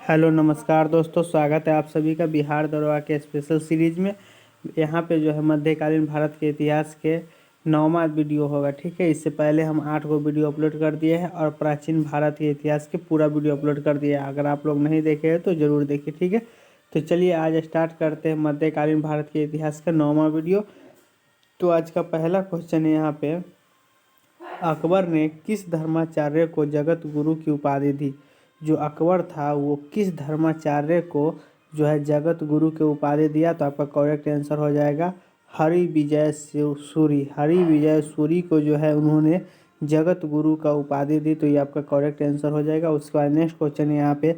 Hello नमस्कार दोस्तों, स्वागत है आप सभी का बिहार दरोगा के स्पेशल सीरीज में। यहाँ पे जो है मध्यकालीन भारत के इतिहास के 9वां वीडियो होगा। ठीक है, इससे पहले हम 8 गो वीडियो अपलोड कर दिए हैं और प्राचीन भारत के इतिहास के पूरा वीडियो अपलोड कर दिया है। अगर आप लोग नहीं देखे हैं तो ज़रूर देखिए। ठीक है, तो चलिए आज स्टार्ट करते हैं मध्यकालीन भारत के इतिहास का 9वां वीडियो। तो आज का पहला क्वेश्चन है यहाँ पे, अकबर ने किस धर्माचार्य को जगत गुरु की उपाधि दी। जो अकबर था वो किस धर्माचार्य को जो है जगत गुरु की उपाधि दिया। तो आपका करेक्ट आंसर हो जाएगा हरि विजय सूरी। हरि विजय सूरी को जो है उन्होंने जगत गुरु का उपाधि दी। तो ये आपका करेक्ट आंसर हो जाएगा। उसके बाद नेक्स्ट क्वेश्चन है यहाँ पे,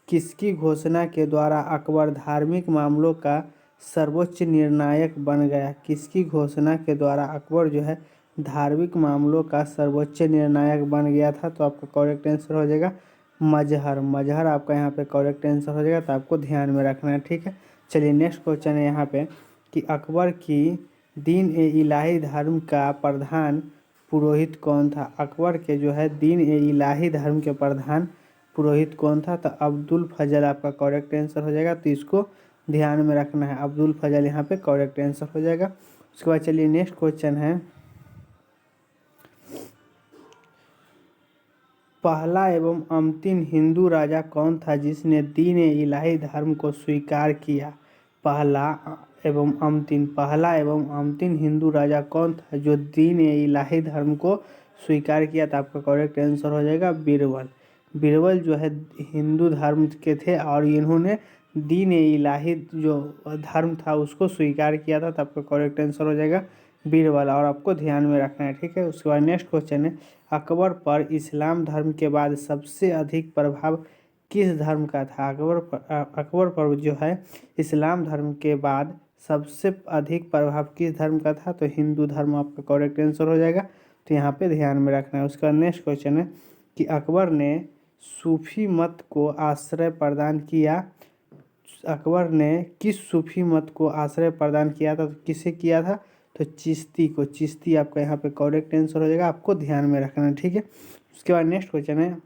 किसकी घोषणा के द्वारा अकबर धार्मिक मामलों का सर्वोच्च निर्णायक बन गया। किसकी घोषणा के द्वारा अकबर जो है धार्मिक मामलों का सर्वोच्च निर्णायक बन गया था। तो आपका करेक्ट आंसर हो जाएगा मजहर। मजहर आपका यहाँ पे करेक्ट आंसर हो जाएगा। तो आपको ध्यान में रखना है। ठीक है, चलिए नेक्स्ट क्वेश्चन है यहाँ पे कि अकबर की दीन ए इलाही धर्म का प्रधान पुरोहित कौन था। अकबर के जो है दीन ए इलाही धर्म के प्रधान पुरोहित कौन था। तो अब्दुल फजल आपका करेक्ट आंसर हो जाएगा। तो इसको ध्यान में रखना है, अब्दुल फजल यहाँ पे करेक्ट आंसर हो जाएगा। उसके बाद चलिए नेक्स्ट क्वेश्चन है, पहला एवं अंतिम हिंदू राजा कौन था जिसने दीन ए इलाही धर्म को स्वीकार किया। पहला एवं अंतिम हिंदू राजा कौन था जो दीन ए इलाही धर्म को स्वीकार किया था। आपका करेक्ट आंसर हो जाएगा बीरबल। बीरबल जो है हिंदू धर्म के थे और इन्होंने दीन ए इलाही जो धर्म था उसको स्वीकार किया था। तो आपका करेक्ट आंसर हो जाएगा बीरबल, और आपको ध्यान में रखना है। ठीक है, उसके बाद नेक्स्ट क्वेश्चन है, अकबर पर इस्लाम धर्म के बाद सबसे अधिक प्रभाव किस धर्म का था। अकबर पर जो है इस्लाम धर्म के बाद सबसे अधिक प्रभाव किस धर्म का था। तो हिंदू धर्म आपका करेक्ट आंसर हो जाएगा। तो यहाँ पे ध्यान में रखना है। उसका नेक्स्ट क्वेश्चन है कि अकबर ने सूफी मत को आश्रय प्रदान किया। अकबर ने किस सूफी मत को आश्रय प्रदान किया था। तो किसे किया था। तो चिश्ती को। चिश्ती आपका यहाँ पे करेक्ट आंसर हो जाएगा। आपको ध्यान में रखना है। ठीक है, उसके बाद नेक्स्ट क्वेश्चन है,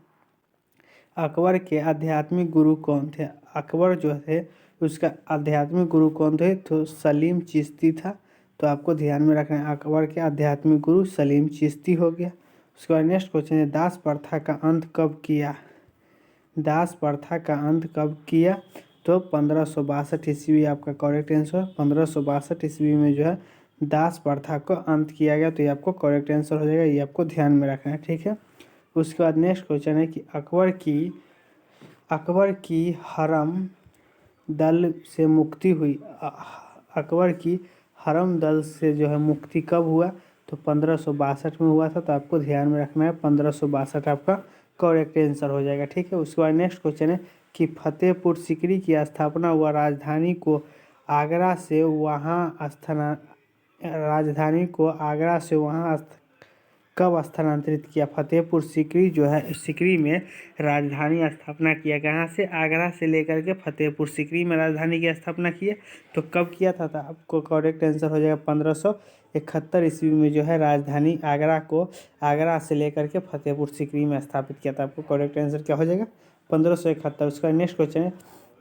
अकबर के आध्यात्मिक गुरु कौन थे। अकबर जो थे उसका आध्यात्मिक गुरु कौन थे। तो सलीम चिश्ती था। तो आपको ध्यान में रखना है, अकबर के आध्यात्मिक गुरु सलीम चिश्ती हो गया। उसके बाद नेक्स्ट क्वेश्चन है, दास प्रथा का अंत कब किया। दास प्रथा का अंत कब किया। तो 1562 ईस्वी आपका करेक्ट आंसर। 1562 ईस्वी में जो है दास प्रथा को अंत किया गया। तो ये आपको करेक्ट आंसर हो जाएगा। ये आपको ध्यान में रखना है। ठीक है, उसके बाद नेक्स्ट क्वेश्चन है कि अकबर की हरम दल से मुक्ति हुई। अकबर की हरम दल से जो है मुक्ति कब हुआ। तो 1562 में हुआ था। तो आपको ध्यान में रखना है, 1562 आपका करेक्ट आंसर हो जाएगा। ठीक है, उसके बाद नेक्स्ट क्वेश्चन है कि फतेहपुर सीकरी की स्थापना व राजधानी को आगरा से वहाँ कब स्थानांतरित किया। फतेहपुर सीकरी जो है सीकरी में राजधानी स्थापना किया। कहाँ से, आगरा से लेकर के फतेहपुर सीकरी में राजधानी की स्थापना किया। तो कब किया था। तो आपको करेक्ट आंसर हो जाएगा 1571 ईस्वी में जो है राजधानी आगरा को आगरा से लेकर के फतेहपुर सीकरी में स्थापित किया था। आपको करेक्ट आंसर क्या हो जाएगा 1571। उसका नेक्स्ट क्वेश्चन है,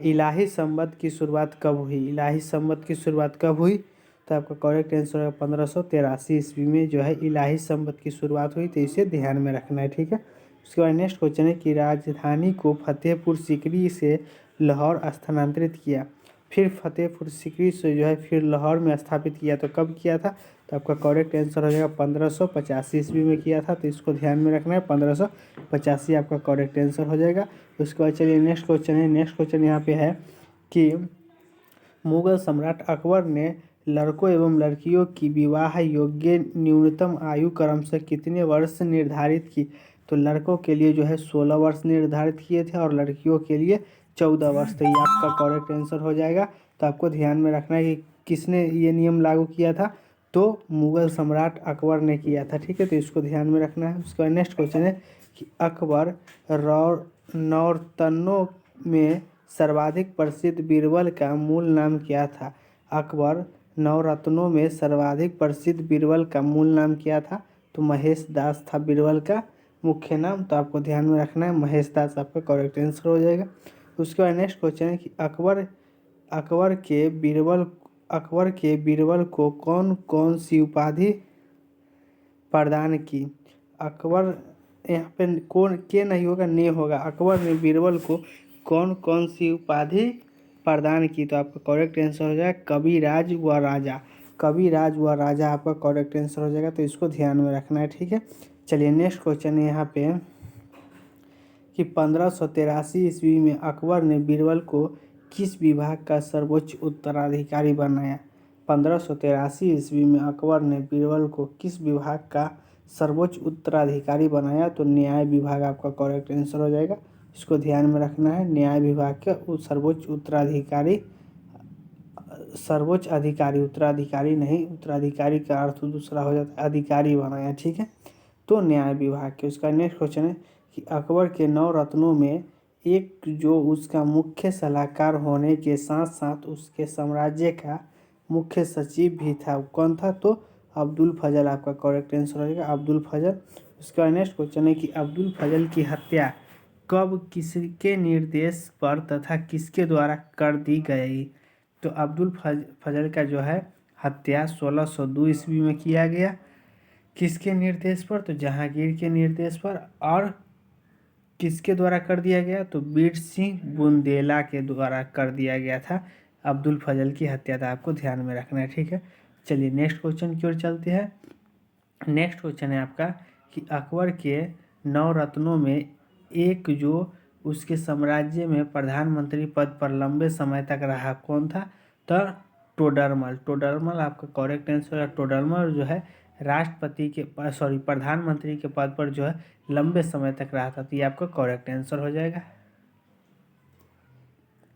इलाही संवत की शुरुआत कब हुई। इलाही संवत की शुरुआत कब हुई। तो आपका करेक्ट आंसर है 1583 ईस्वी में जो है इलाही संवत की शुरुआत हुई। तो इसे ध्यान में रखना है। ठीक है, उसके बाद नेक्स्ट क्वेश्चन है कि राजधानी को फतेहपुर सीकरी से लाहौर स्थानांतरित किया। फिर फतेहपुर सीकरी से जो है फिर लाहौर में स्थापित किया। तो कब किया था। तो आपका करेक्ट आंसर हो जाएगा 1585 ईस्वी में किया था। तो इसको ध्यान में रखना है, 1585 आपका करेक्ट आंसर हो जाएगा। उसके बाद चलिए नेक्स्ट क्वेश्चन है। नेक्स्ट क्वेश्चन यहाँ पे है कि मुगल सम्राट अकबर ने लड़कों एवं लड़कियों की विवाह योग्य न्यूनतम आयु क्रम से कितने वर्ष निर्धारित की। तो लड़कों के लिए जो है 16 वर्ष निर्धारित किए थे और लड़कियों के लिए 14 वर्ष। तो ये आपका करेक्ट आंसर हो जाएगा। तो आपको ध्यान में रखना है कि किसने ये नियम लागू किया था। तो मुगल सम्राट अकबर ने किया था। ठीक है, तो इसको ध्यान में रखना है। उसके बाद नेक्स्ट क्वेश्चन है कि अकबर नौरतनों में सर्वाधिक प्रसिद्ध बीरबल का मूल नाम क्या था। अकबर नवरत्नों में सर्वाधिक प्रसिद्ध बीरबल का मूल नाम क्या था। तो महेश दास था बीरबल का मुख्य नाम। तो आपको ध्यान में रखना है, महेश दास आपका करेक्ट आंसर हो जाएगा। उसके बाद नेक्स्ट क्वेश्चन है कि अकबर के बीरबल को कौन कौन सी उपाधि प्रदान की। अकबर, यहाँ पे कौन के नहीं होगा, ने होगा। अकबर ने बीरबल को कौन कौन सी उपाधि प्रदान की, तो आपका करेक्ट आंसर हो जाएगा कविराज व राजा। कविराज व राजा आपका करेक्ट आंसर हो जाएगा, तो इसको ध्यान में रखना है, ठीक है। चलिए नेक्स्ट क्वेश्चन है यहाँ पे कि 1583 ईस्वी में अकबर ने बीरबल को किस विभाग का सर्वोच्च उत्तराधिकारी बनाया। 1583 ईस्वी में अकबर ने बीरबल को किस विभाग का सर्वोच्च उत्तराधिकारी बनाया, तो न्याय विभाग आपका करेक्ट आंसर हो जाएगा। इसको ध्यान में रखना है, न्याय विभाग के सर्वोच्च उत्तराधिकारी, सर्वोच्च अधिकारी, उत्तराधिकारी नहीं, उत्तराधिकारी का अर्थ दूसरा हो जाता है, अधिकारी बनाया, ठीक है। तो न्याय विभाग के। उसका नेक्स्ट क्वेश्चन है कि अकबर के 9 रत्नों में एक जो उसका मुख्य सलाहकार होने के साथ साथ उसके साम्राज्य का मुख्य सचिव भी था, कौन था, तो अब्दुल फजल आपका करेक्ट आंसर हो जाएगा, अब्दुल फजल। उसका नेक्स्ट क्वेश्चन है कि अब्दुल फजल की हत्या कब, किसके निर्देश पर तथा किसके द्वारा कर दी गई, तो अब्दुल फजल का जो है हत्या 1602 ईस्वी में किया गया। किसके निर्देश पर, तो जहांगीर के निर्देश पर। और किसके द्वारा कर दिया गया, तो बीर सिंह बुंदेला के द्वारा कर दिया गया था। अब्दुल फजल की हत्या था, आपको ध्यान में रखना है, ठीक है। चलिए नेक्स्ट क्वेश्चन की ओर चलते हैं। नेक्स्ट क्वेश्चन है आपका कि अकबर के 9 रत्नों में एक जो उसके साम्राज्य में प्रधानमंत्री पद पर लंबे समय तक रहा, कौन था, तो टोडरमल। टोडरमल आपका करेक्ट आंसर है। टोडरमल जो है राष्ट्रपति के प्रधानमंत्री के पद पर जो है लंबे समय तक रहा था, तो ये आपका करेक्ट आंसर हो जाएगा।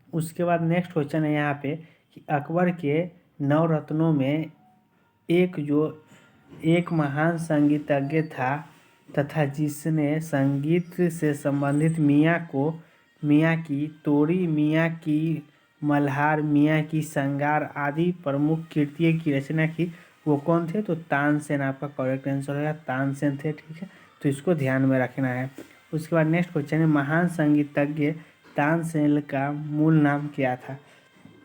उसके बाद नेक्स्ट क्वेश्चन है यहाँ पे कि अकबर के 9 रत्नों में एक महान संगीतज्ञ था तथा जिसने संगीत से संबंधित मियाँ की तोड़ी, मियाँ की मल्हार, मियाँ की संगार आदि प्रमुख कृतियों की रचना की, वो कौन थे, तो तानसेन आपका करेक्ट आंसर होगा, तानसेन थे, ठीक है। तो इसको ध्यान में रखना है। उसके बाद नेक्स्ट क्वेश्चन है महान संगीतज्ञ तानसेन का मूल नाम क्या था।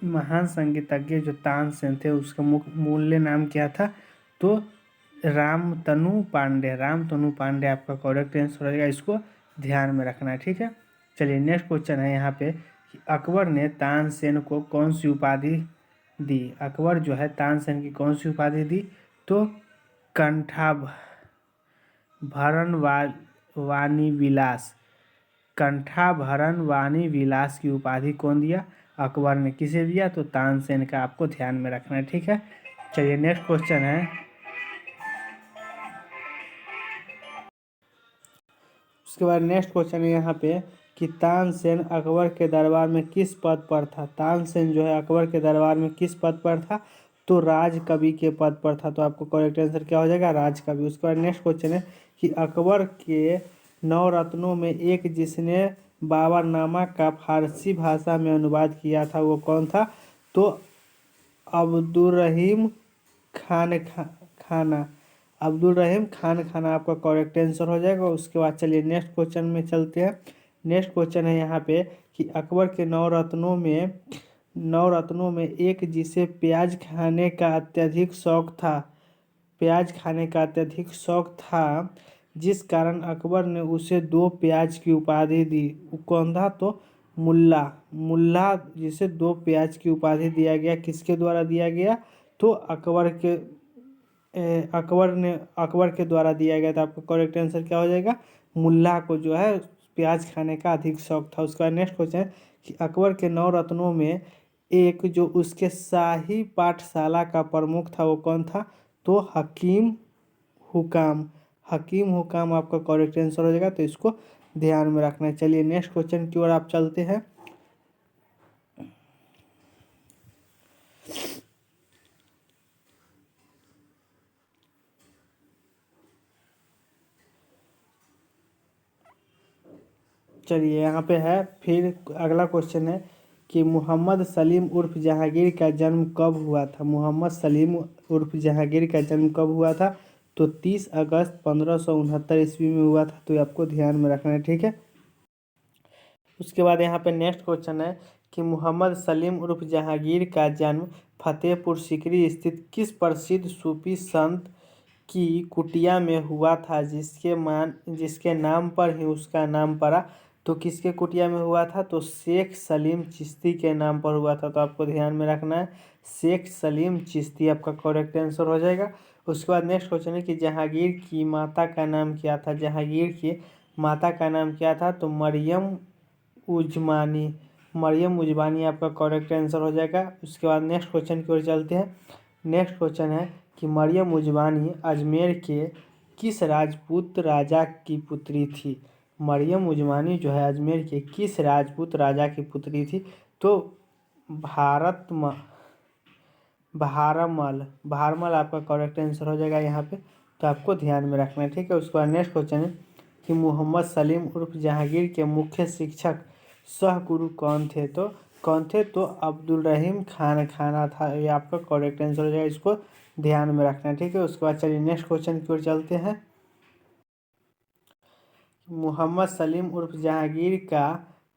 महान संगीतज्ञ जो तानसेन थे उसका मूल्य नाम क्या था, तो रामतनु पांडे आपका करेक्ट आंसर रहेगा, इसको ध्यान में रखना है, ठीक है। चलिए नेक्स्ट क्वेश्चन है यहाँ पे कि अकबर ने तानसेन को कौन सी उपाधि दी। अकबर जो है तानसेन की कौन सी उपाधि दी, तो कंठाभरण वाणी विलास की उपाधि कौन दिया, अकबर ने। किसे दिया, तो तानसेन का, आपको ध्यान में रखना है, ठीक है। चलिए नेक्स्ट क्वेश्चन है। उसके बाद नेक्स्ट क्वेश्चन है यहाँ पे कि तानसेन अकबर के दरबार में किस पद पर था। तानसेन जो है अकबर के दरबार में किस पद पर था, तो राजकवि के पद पर था, तो आपको करेक्ट आंसर क्या हो जाएगा, राजकवि। उसके बाद नेक्स्ट क्वेश्चन है कि अकबर के 9 रत्नों में एक जिसने बाबरनामा का फारसी भाषा में अनुवाद किया था, वो कौन था, तो अब्दुर्रहीम खान खाना आपका करेक्ट आंसर हो जाएगा। उसके बाद चलिए नेक्स्ट क्वेश्चन में चलते हैं। नेक्स्ट क्वेश्चन है यहाँ पे कि अकबर के 9 रत्नों में एक जिसे प्याज खाने का अत्यधिक शौक था, जिस कारण अकबर ने उसे 2 प्याज की उपाधि दी, वो कौन था, तो मुल्ला जिसे 2 प्याज की उपाधि दिया गया, किसके द्वारा दिया गया, तो अकबर के द्वारा दिया गया था। आपका करेक्ट आंसर क्या हो जाएगा, मुल्ला को जो है प्याज खाने का अधिक शौक था। उसका नेक्स्ट क्वेश्चन है कि अकबर के 9 रत्नों में एक जो उसके शाही पाठशाला का प्रमुख था, वो कौन था, तो हकीम हुकाम आपका करेक्ट आंसर हो जाएगा, तो इसको ध्यान में रखना है। चलिए नेक्स्ट क्वेश्चन की ओर आप चलते हैं। चलिए यहाँ पे है, फिर अगला क्वेश्चन है कि मोहम्मद सलीम उर्फ जहांगीर का जन्म कब हुआ था। मोहम्मद सलीम उर्फ जहांगीर का जन्म कब हुआ था, तो 30 अगस्त 1569 ईस्वी में हुआ था, तो आपको ध्यान में रखना है, ठीक है। उसके बाद यहाँ पे नेक्स्ट क्वेश्चन है कि मोहम्मद सलीम उर्फ जहांगीर का जन्म फतेहपुर सीकरी स्थित किस प्रसिद्ध सूफी संत की कुटिया में हुआ था जिसके नाम पर ही उसका नाम पड़ा। तो किसके कुटिया में हुआ था? तो शेख सलीम चिश्ती के नाम पर हुआ था। तो आपको ध्यान में रखना है, शेख सलीम चिश्ती आपका करेक्ट आंसर हो जाएगा। उसके बाद नेक्स्ट क्वेश्चन है कि जहांगीर की माता का नाम क्या था? जहांगीर की माता का नाम क्या था? तो उजमानी मरियम उजमानी आपका करेक्ट आंसर हो जाएगा। उसके बाद नेक्स्ट क्वेश्चन की ओर चलते हैं। नेक्स्ट क्वेश्चन है कि मरियम उजमानी अजमेर के किस राजपूत राजा की पुत्री थी? मरियम उजमानी जो है अजमेर के किस राजपूत राजा की पुत्री थी? तो भारमल आपका करेक्ट आंसर हो जाएगा यहाँ पे। तो आपको ध्यान में रखना है, ठीक है। उसके बाद नेक्स्ट क्वेश्चन है कि मोहम्मद सलीम उर्फ जहांगीर के मुख्य शिक्षक सह गुरु कौन थे? तो अब्दुल रहीम खान खाना था, ये आपका करेक्ट आंसर हो जाएगा। इसको ध्यान में रखना है, ठीक है। उसके बाद चलिए नेक्स्ट क्वेश्चन की ओर चलते हैं। मोहम्मद सलीम उर्फ जहांगीर का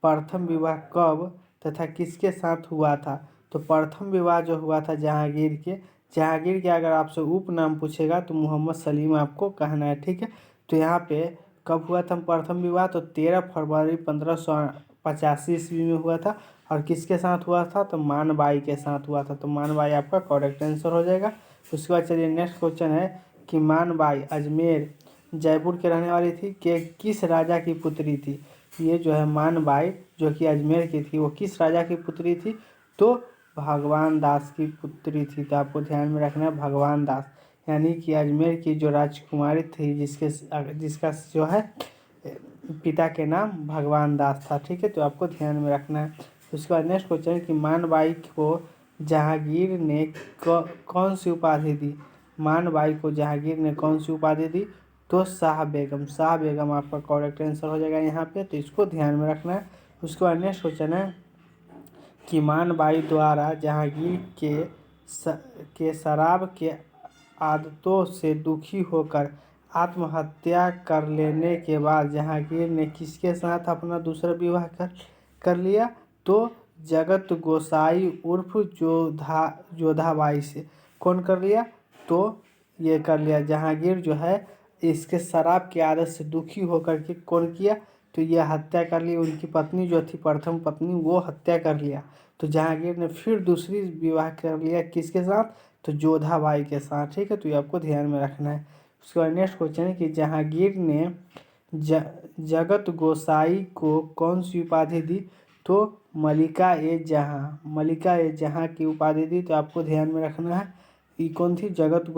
प्रथम विवाह कब तथा किसके साथ हुआ था? तो प्रथम विवाह जो हुआ था जहांगीर के अगर आपसे उपनाम पूछेगा तो मोहम्मद सलीम आपको कहना है, ठीक है। तो यहाँ पे कब हुआ था प्रथम विवाह? तो 13 फरवरी 1585 ईस्वी में हुआ था। और किसके साथ हुआ था? तो मानबाई के साथ हुआ था। तो मानबाई आपका करेक्ट आंसर हो जाएगा। उसके बाद चलिए नेक्स्ट क्वेश्चन है कि मानबाई अजमेर जयपुर के रहने वाली थी कि किस राजा की पुत्री थी? ये जो है मानबाई जो कि अजमेर की थी, वो किस राजा की पुत्री थी? तो भगवान दास की पुत्री थी। तो आपको ध्यान में रखना है भगवान दास, यानी कि अजमेर की जो राजकुमारी थी जिसका जो है पिता के नाम भगवान दास था, ठीक है। तो आपको ध्यान में रखना है। उसके बाद नेक्स्ट क्वेश्चन है कि मानबाई को जहांगीर ने कौन सी उपाधि दी? मानबाई को जहांगीर ने कौन सी उपाधि दी? तो शाह बेगम आपका करेक्ट आंसर हो जाएगा यहाँ पे। तो इसको ध्यान में रखना है। उसके बाद नेक्स्ट क्वेश्चन है कि मानबाई द्वारा जहांगीर के शराब के आदतों से दुखी होकर आत्महत्या कर लेने के बाद जहांगीर ने किसके साथ अपना दूसरा विवाह कर लिया? तो जगत गोसाई उर्फ जोधाबाई से। कौन कर लिया? तो ये कर लिया जहांगीर जो है इसके शराब की आदत से दुखी होकर के कौन किया? तो ये हत्या कर ली। उनकी पत्नी जो थी प्रथम पत्नी, वो हत्या कर लिया। तो जहांगीर ने फिर दूसरी विवाह कर लिया किसके साथ? तो जोधाबाई के साथ, ठीक है। तो ये आपको ध्यान में रखना है। उसके बाद नेक्स्ट क्वेश्चन है कि जहांगीर ने जगत गोसाई को कौन सी उपाधि दी? तो मलिका ए जहां की उपाधि दी। तो आपको ध्यान में रखना है ये कौन थी? जगत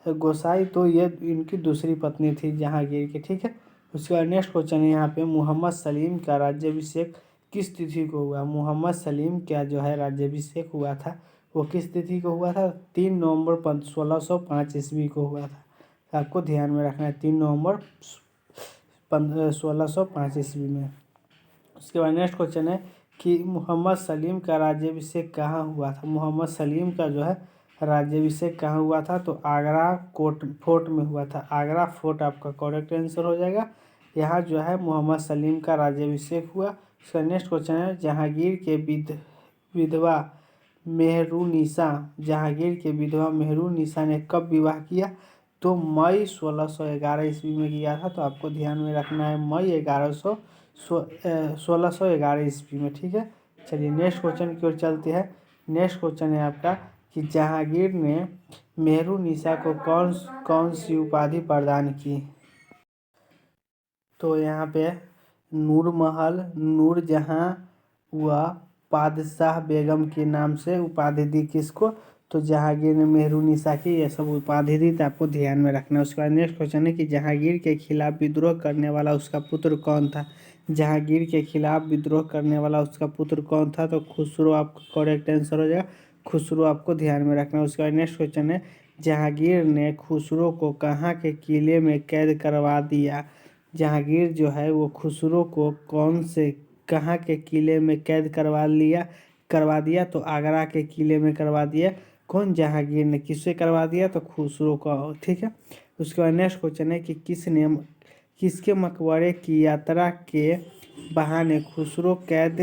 गोसाई तो ये इनकी दूसरी पत्नी थी जहांगीर की, ठीक है। उसके बाद नेक्स्ट क्वेश्चन है यहाँ पे मोहम्मद सलीम का राज्याभिषेक किस तिथि को हुआ? मोहम्मद सलीम का जो है राज्याभिषेक हुआ था वो किस तिथि को हुआ था? 3 नवंबर 1605 ईस्वी को हुआ था। तो आपको ध्यान में रखना है 3 नवंबर 1605 ईस्वी में। उसके बाद नेक्स्ट क्वेश्चन है कि मोहम्मद सलीम का राज्याभिषेक कहाँ हुआ था? मोहम्मद सलीम का जो है राज्याभिषेक कहाँ हुआ था? तो आगरा फोर्ट में हुआ था। आगरा फोर्ट आपका करेक्ट आंसर हो जाएगा। यहाँ जो है मोहम्मद सलीम का राज्याभिषेक हुआ। उसका नेक्स्ट क्वेश्चन है विधवा जहांगीर के विधवा मेहरुनिसा ने कब विवाह किया? तो मई 1611 ईस्वी में किया था। तो आपको ध्यान में रखना है मई 1611 ईस्वी में, ठीक है। चलिए नेक्स्ट क्वेश्चन की ओर चलते हैं। नेक्स्ट क्वेश्चन है आपका कि जहांगीर ने मेहरुनिसा को कौन सी उपाधि प्रदान की? तो यहाँ पे नूरमहल, नूरजहां व पादशाह बेगम के नाम से उपाधि दी किसको? तो जहांगीर ने मेहरुनिसा की ये सब उपाधि दी। तो आपको ध्यान में रखना है। उसके बाद नेक्स्ट क्वेश्चन है कि जहांगीर के खिलाफ विद्रोह करने वाला उसका पुत्र कौन था? जहांगीर के खिलाफ विद्रोह करने वाला उसका पुत्र कौन था? तो खुसरो आपका करेक्ट आंसर हो जाएगा। खुसरो आपको ध्यान में रखना है। उसके बाद नेक्स्ट क्वेश्चन है जहांगीर ने खुसरो को कहाँ के किले में कैद करवा दिया? जहांगीर जो है वो खुसरो को कहाँ के किले में कैद करवा दिया? तो आगरा के किले में करवा दिया। कौन? जहांगीर ने। किससे करवा दिया? तो खुसरो को, ठीक है। उसके बाद नेक्स्ट क्वेश्चन है कि किसके मकबरे की यात्रा के बहाने खुसरो कैद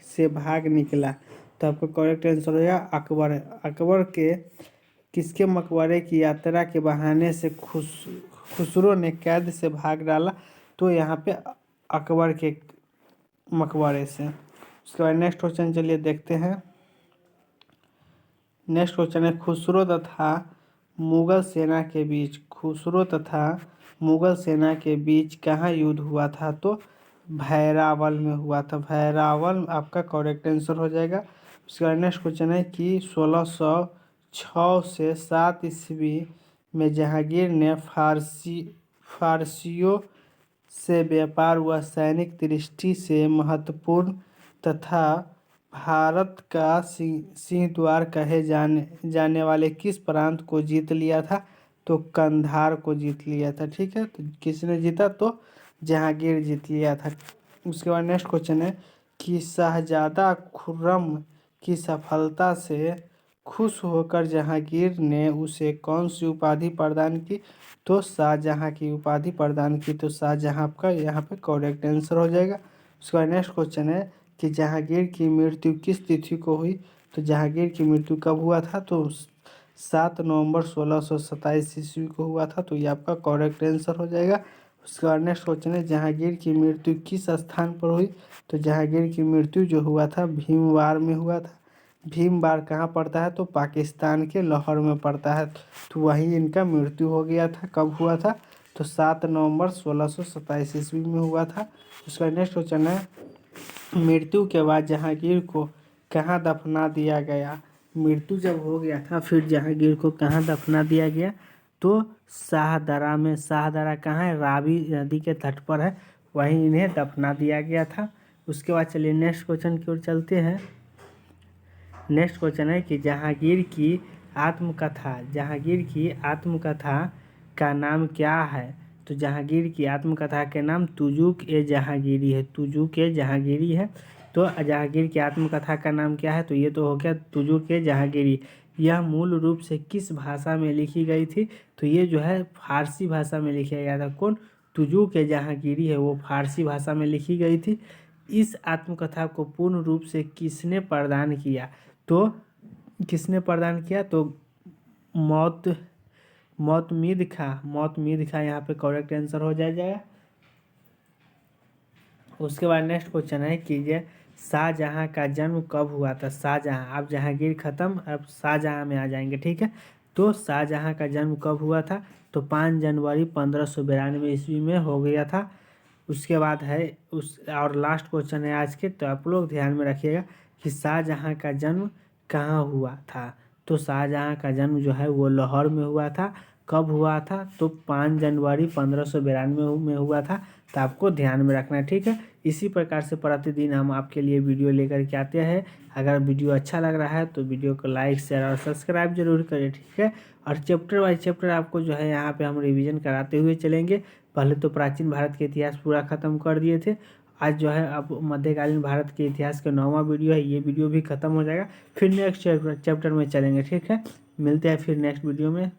से भाग निकला। तो आपका करेक्ट आंसर हो जाएगा अकबर। अकबर के किसके मकबरे की यात्रा के बहाने से खुसरो ने कैद से भाग डाला? तो यहाँ पे अकबर के मकबरे से। उसके बाद नेक्स्ट क्वेश्चन चलिए देखते हैं। नेक्स्ट क्वेश्चन है खुसरो तथा मुगल सेना के बीच कहाँ युद्ध हुआ था? तो भैरावल में हुआ था। भैरावल आपका करेक्ट आंसर हो जाएगा। उसके बाद नेक्स्ट क्वेश्चन है कि 1606 से 7 ईस्वी में जहांगीर ने फारसियों से व्यापार व सैनिक दृष्टि से महत्वपूर्ण तथा भारत का सिंह द्वार कहे जाने वाले किस प्रांत को जीत लिया था? तो कंधार को जीत लिया था। ठीक है, तो किसने जीता? तो जहांगीर जीत लिया था। उसके बाद नेक्स्ट क्वेश्चन है कि शाहजादा खुर्रम की सफलता से खुश होकर जहांगीर ने उसे कौन सी उपाधि प्रदान की? तो शाहजहां की उपाधि प्रदान की। तो शाहजहां आपका यहाँ पे करेक्ट आंसर हो जाएगा। उसके बाद नेक्स्ट क्वेश्चन है कि जहांगीर की मृत्यु किस तिथि को हुई? तो जहांगीर की मृत्यु कब हुआ था? तो 7 नवंबर 1627 ईस्वी को हुआ था। तो ये आपका करेक्ट आंसर हो जाएगा। उसके बाद नेक्स्ट क्वेश्चन है जहांगीर की मृत्यु किस स्थान पर हुई? तो जहांगीर की मृत्यु जो हुआ था भीमवार में हुआ था। भीमवार कहाँ पड़ता है? तो पाकिस्तान के लाहौर में पड़ता है। तो वहीं इनका मृत्यु हो गया था। कब हुआ था? तो 7 नवंबर 1627 ईस्वी में हुआ था। उसका नेक्स्ट क्वेश्चन है मृत्यु के बाद जहांगीर को कहाँ दफना दिया गया? मृत्यु जब हो गया था फिर जहांगीर को कहाँ दफना दिया गया? तो शाहदरा में। शाहदरा कहाँ है? रावी नदी के तट पर है, वहीं इन्हें दफना दिया गया था। उसके बाद चलिए नेक्स्ट क्वेश्चन की ओर चलते हैं। नेक्स्ट क्वेश्चन है कि जहांगीर की आत्मकथा का नाम क्या है? तो जहांगीर की आत्मकथा के नाम तुजुक ए जहांगीरी है। तुजुक ए जहांगीरी है। तो जहांगीर की आत्मकथा का नाम क्या है? तो ये तो हो गया तुजुक ए जहांगीरी। यह मूल रूप से किस भाषा में लिखी गई थी? तो ये जो है फारसी भाषा में लिखा गया था। कौन? तुजुक ए जहांगीरी है, वो फारसी भाषा में लिखी गई थी। इस आत्मकथा को पूर्ण रूप से किसने प्रदान किया? तो किसने प्रदान किया? तो मोहम्मद खां यहाँ पे करेक्ट आंसर हो जाएगा। उसके बाद नेक्स्ट क्वेश्चन है कि ये शाहजहां का जन्म कब हुआ था? शाहजहां, अब जहांगीर खत्म, अब शाहजहां में आ जाएंगे। ठीक है, तो शाहजहां का जन्म कब हुआ था? तो 5 जनवरी 1592 ईस्वी में हो गया था। उसके बाद है और लास्ट क्वेश्चन है आज के, तो आप लोग ध्यान में रखिएगा कि शाहजहां का जन्म कहाँ हुआ था? तो शाहजहां का जन्म जो है वो लाहौर में हुआ था। कब हुआ था? तो 5 जनवरी 1592 में हुआ था। तो आपको ध्यान में रखना है। ठीक है, इसी प्रकार से प्रतिदिन हम आपके लिए वीडियो लेकर के आते हैं। अगर वीडियो अच्छा लग रहा है तो वीडियो को लाइक शेयर और सब्सक्राइब जरूर करें। ठीक है, और चैप्टर बाय चैप्टर आपको जो है यहाँ पे हम रिवीजन कराते हुए चलेंगे। पहले तो प्राचीन भारत के इतिहास पूरा खत्म कर दिए थे। आज जो है अब मध्यकालीन भारत के इतिहास का 9वां वीडियो है, ये वीडियो भी खत्म हो जाएगा। फिर नेक्स्ट चैप्टर में चलेंगे। ठीक है, मिलते हैं फिर नेक्स्ट वीडियो में।